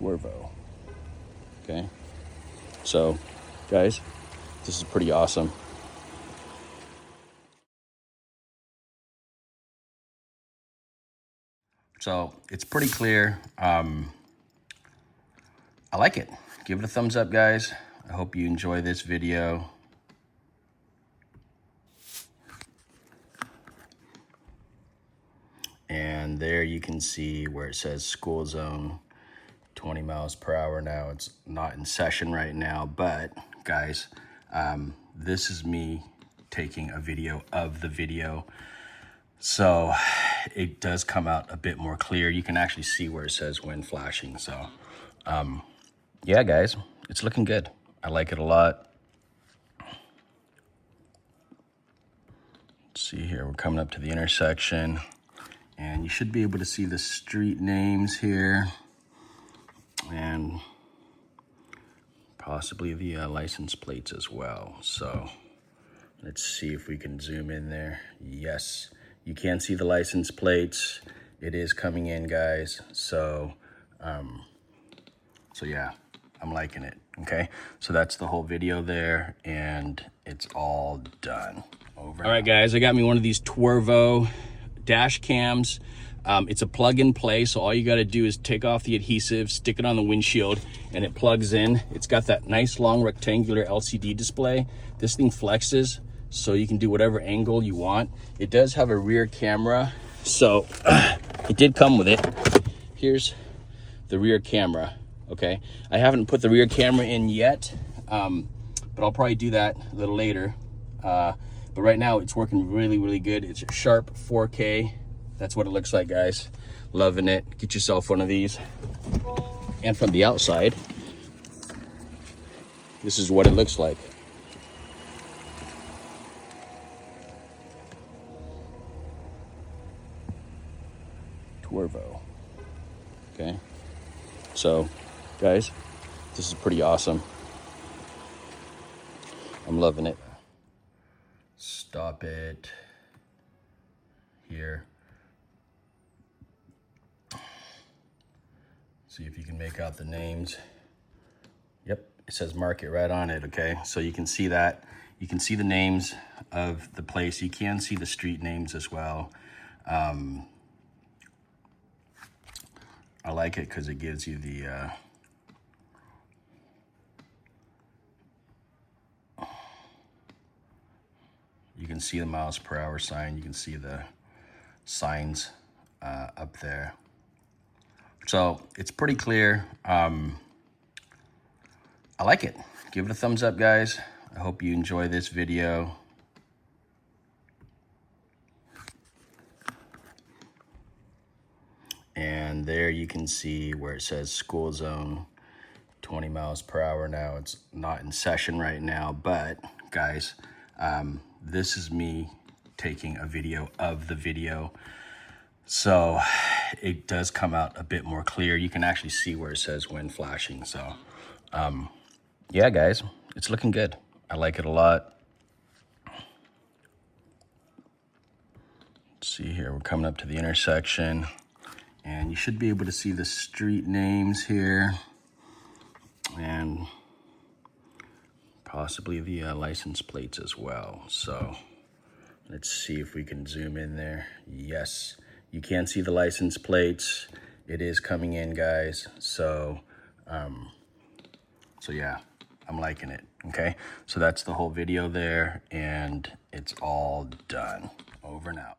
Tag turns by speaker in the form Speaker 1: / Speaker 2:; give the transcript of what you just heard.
Speaker 1: TORVO. Okay, so guys, this is pretty awesome. So it's pretty clear. I like it. Give it a thumbs up, guys. I hope you enjoy this video. And there you can see where it says school zone, 20 miles per hour. Now it's not in session right now, but guys, this is me taking a video of the video. So it does come out a bit more clear. You can actually see where it says wind flashing. So yeah, guys, it's looking good. I like it a lot. Let's see here, we're coming up to the intersection and you should be able to see the street names here and possibly the license plates as well. So let's see if we can zoom in there. Yes, you can see the license plates. It is coming in, guys. So yeah, I'm liking it. Okay, so that's the whole video there, and it's all done. Over. All right, guys, I got me one of these TORVO dash cams. It's a plug and play, so all you got to do is take off the adhesive, stick it on the windshield, and it plugs in. It's got that nice long rectangular LCD display. This thing flexes, so you can do whatever angle you want. It does have a rear camera, so it did come with it. Here's the rear camera. Okay, I haven't put the rear camera in yet, but I'll probably do that a little later. But right now it's working really, really good. It's a sharp 4K. That's what it looks like, guys. Loving it. Get yourself one of these. And from the outside, this is what it looks like. TORVO. Okay, so guys, this is pretty awesome. I'm loving it. Stop it here. See if you can make out the names. Yep, it says market right on it. Okay, so you can see that. You can see the names of the place. You can see the street names as well. I like it because it gives you the you can see the miles per hour sign. You can see the signs up there. So it's pretty clear. I like it. Give it a thumbs up, guys. I hope you enjoy this video. And there you can see where it says school zone, 20 miles per hour. Now it's not in session right now, but guys, this is me taking a video of the video. So it does come out a bit more clear. You can actually see where it says wind flashing. So yeah, guys, it's looking good. I like it a lot. Let's see here, we're coming up to the intersection and you should be able to see the street names here and possibly the license plates as well. So let's see if we can zoom in there. Yes, you can see the license plates. It is coming in, guys. So yeah, I'm liking it. Okay, so that's the whole video there, and it's all done. Over and out.